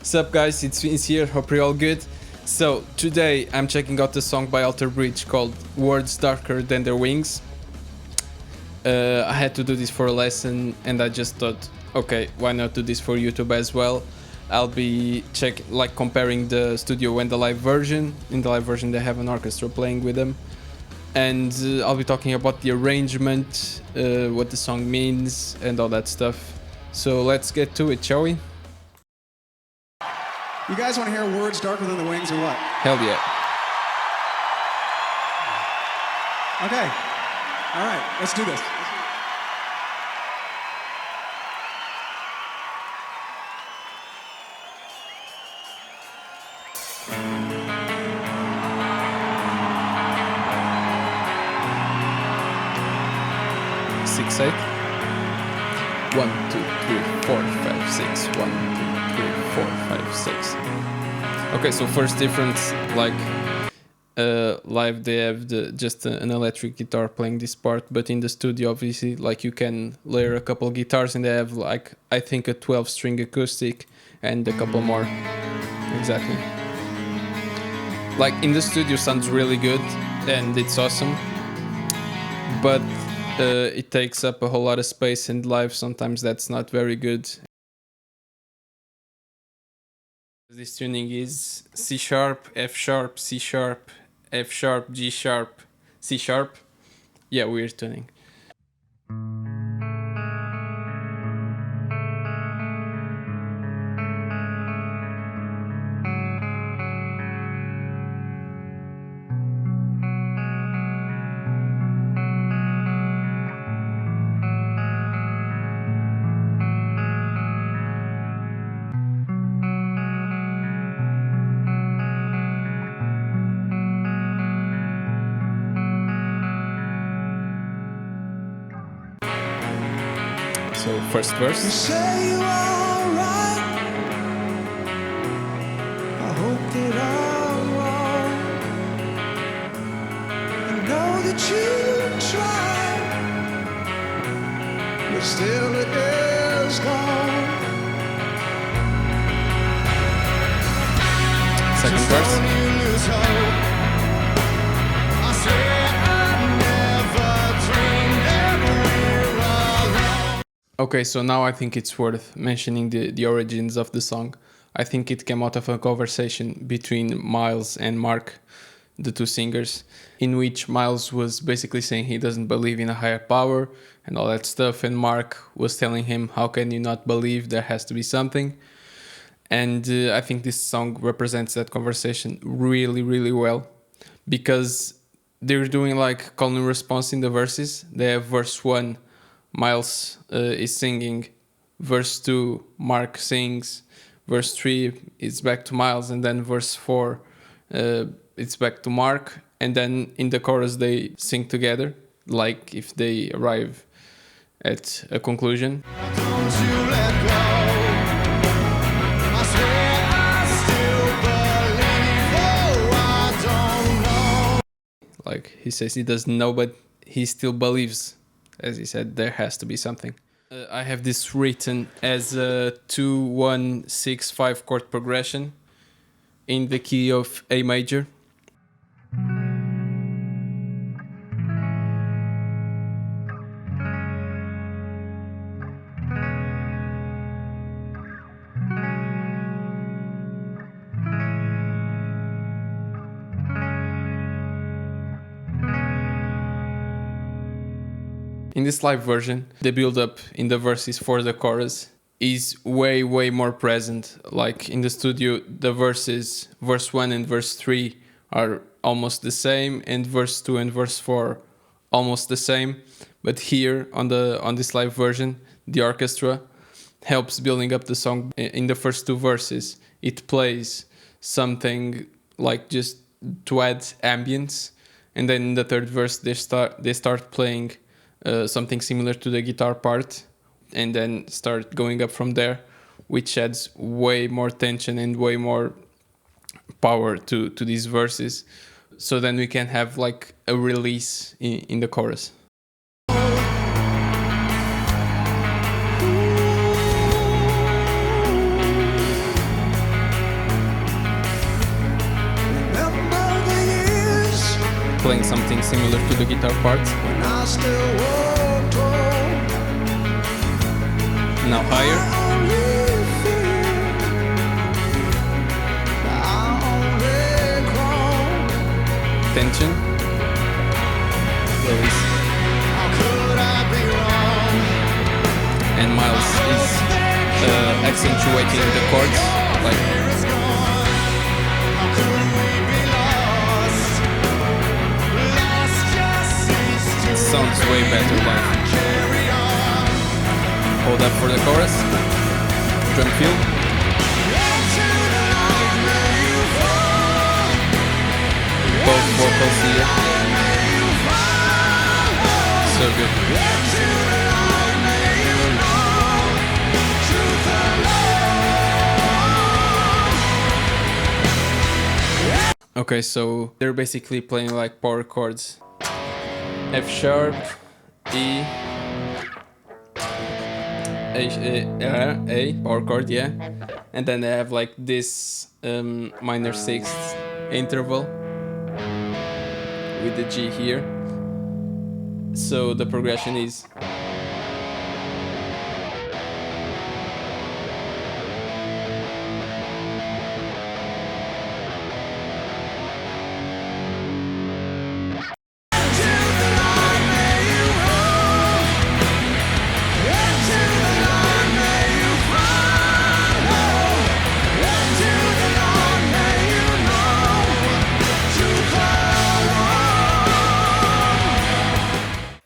Sup guys, it's Vince here, hope you're all good. So today I'm checking out a song by Alter Bridge called Words Darker Than Their Wings. I had to do this for a lesson and I just thought, okay, why not do this for YouTube as well. I'll be comparing the studio and the live version. In the live version they have an orchestra playing with them. And I'll be talking about the arrangement, what the song means and all that stuff. So let's get to it, shall we? You guys want to hear Words Darker Than the Wings or what? Hell yeah. Okay. All right, let's do this. Six, eight. 1, 2, 3, 4, 5, 6. 1, 2, 3, 4, 5, 6. Okay, so first difference, live they have just an electric guitar playing this part, but in the studio obviously you can layer a couple guitars and they have I think a 12-string acoustic and a couple more. Exactly. In the studio sounds really good and it's awesome, but it takes up a whole lot of space, and live sometimes that's not very good. This tuning is C sharp, F sharp, C sharp, F sharp, G sharp, C sharp. Yeah, weird tuning. So first verse. You say you are right. I hope that I'm wrong. I know that you tried, but still it is gone. Second verse. Don't you lose hope. I swear I never dreamed that we're alone. Okay, so now I think it's worth mentioning the origins of the song. I think it came out of a conversation between Myles and Mark, the two singers, in which Myles was basically saying he doesn't believe in a higher power and all that stuff, and Mark was telling him, how can you not believe, there has to be something. And I think this song represents that conversation really, really well, because they're doing call and response in the verses. They have verse 1, Myles is singing, verse 2, Mark sings, verse 3, it's back to Myles, and then verse 4, it's back to Mark, and then in the chorus they sing together, like if they arrive at a conclusion. Don't you let go. I swear I still believe. Oh, I don't know. He says he doesn't know, but he still believes. As he said, there has to be something. I have this written as a 2-1-6-5 chord progression in the key of A major. In this live version, the build-up in the verses for the chorus is way, way more present. In the studio, the verses, verse 1 and verse 3 are almost the same, and verse 2 and verse 4 almost the same. But here, on this live version, the orchestra helps building up the song. In the first two verses, it plays something just to add ambience, and then in the third verse, they start playing something similar to the guitar part, and then start going up from there, which adds way more tension and way more power to these verses. So then we can have a release in the chorus. playing something similar to the guitar part. when I still walked home. Now higher. Only fear, I only crawl. Tension. Release. How could I be wrong? And Myles is accentuating the chords, like Here is gone. How could we be lost? Lost just cease to sounds way better live. carry on. Hold up for the chorus. Drum fill. Into the light may you fall. Both vocals here. May you follow. So good. Into the light may you know. Truth alone. Okay, so they're basically playing like power chords. F sharp, E, A, power chord, yeah. And then they have like this minor sixth interval with the G here. So the progression is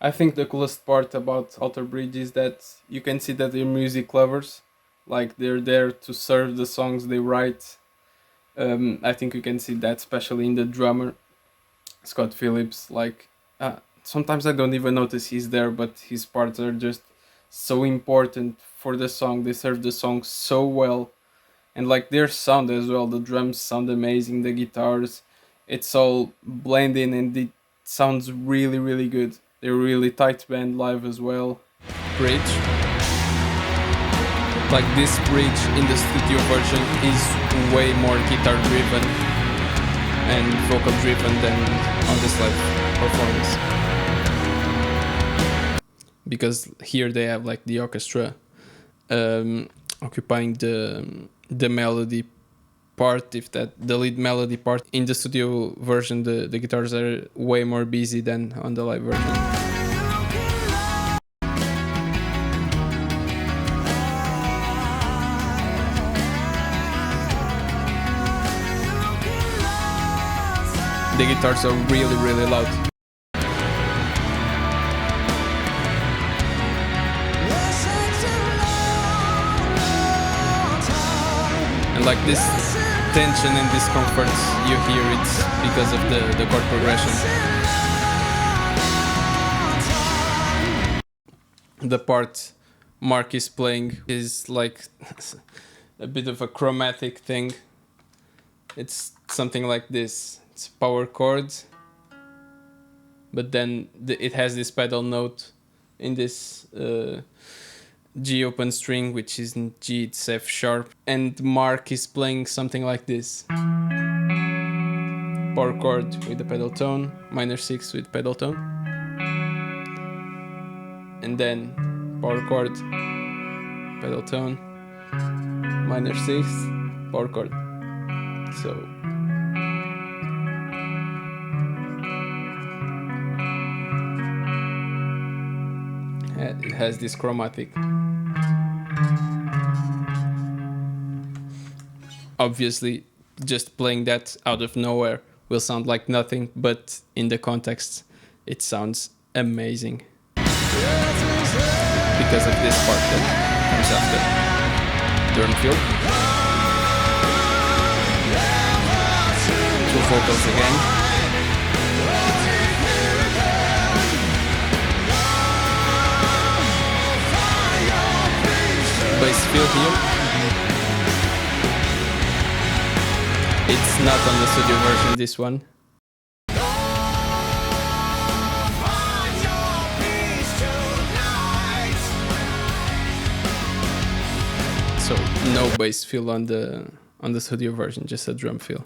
I think the coolest part about Alter Bridge is that you can see that they're music lovers, like they're there to serve the songs they write. I think you can see that especially in the drummer, Scott Phillips. Like sometimes I don't even notice he's there, but his parts are just so important for the song. They serve the song so well, and like their sound as well. The drums sound amazing, the guitars, it's all blending and it sounds really, really good. They're really tight band live as well. Bridge. Like this bridge in the studio version is way more guitar driven and vocal driven than on this live performance. Because here they have like the orchestra occupying the melody part, if that the lead melody part. In the studio version the guitars are way more busy than on the live version. The guitars are really, really loud. And like this tension and discomfort, you hear it because of the chord progression. The part Mark is playing is like a bit of a chromatic thing. It's something like this. It's power chords, but then it has this pedal note in this G open string, which isn't G, it's F sharp, and Mark is playing something like this. Power chord with the pedal tone, minor 6 with pedal tone, and then power chord, pedal tone, minor 6, power chord. So it has this chromatic. Obviously, just playing that out of nowhere will sound like nothing, but in the context, it sounds amazing. Because of this part that comes after. Drum fill. Two vocals again. Bass fill here. It's not on the studio version, this one. So no bass fill on the studio version, just a drum fill.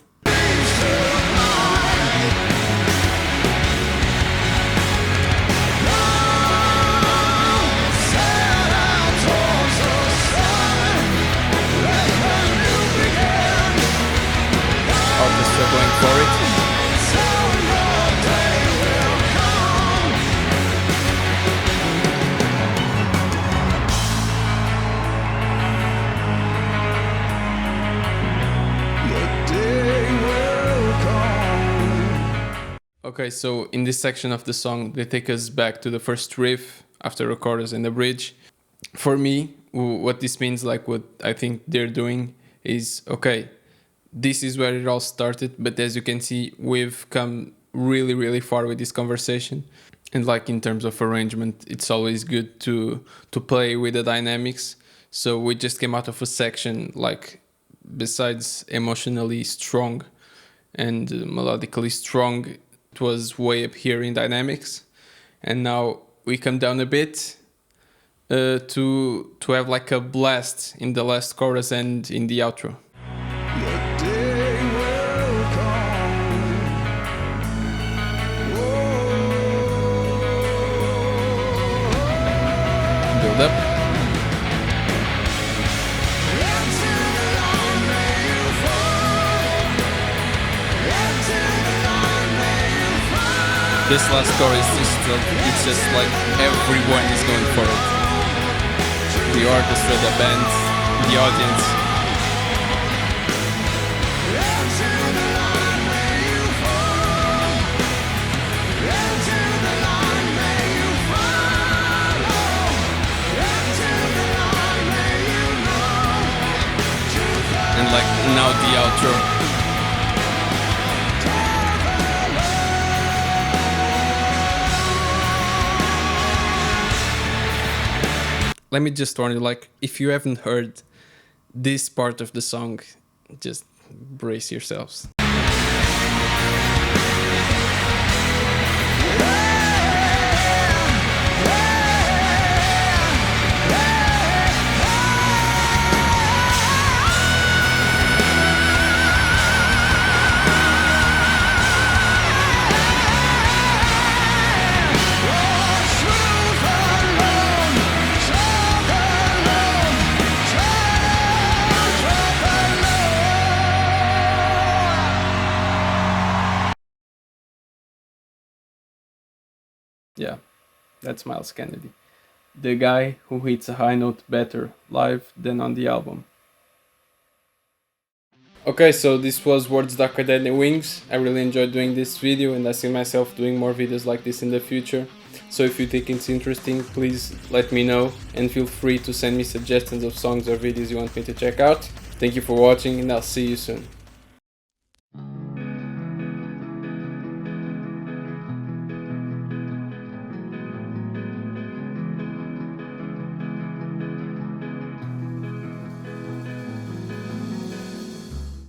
Okay, so in this section of the song, they take us back to the first riff after a chorus and a bridge. For me, what this means, like what I think they're doing is, okay, this is where it all started, but as you can see, we've come really, really far with this conversation. And like in terms of arrangement, it's always good to play with the dynamics. So we just came out of a section, like, besides emotionally strong and melodically strong, it was way up here in dynamics, and now we come down a bit to have like a blast in the last chorus and in the outro. The day will come. Build up. This last chorus it's just like everyone is going for it. The orchestra, the band, the audience. And like now the outro. Let me just warn you, like, if you haven't heard this part of the song, just brace yourselves. Yeah, that's Myles Kennedy. The guy who hits a high note better live than on the album. Okay, so this was Words Darker Than the Wings. I really enjoyed doing this video and I see myself doing more videos like this in the future. So if you think it's interesting, please let me know and feel free to send me suggestions of songs or videos you want me to check out. Thank you for watching and I'll see you soon.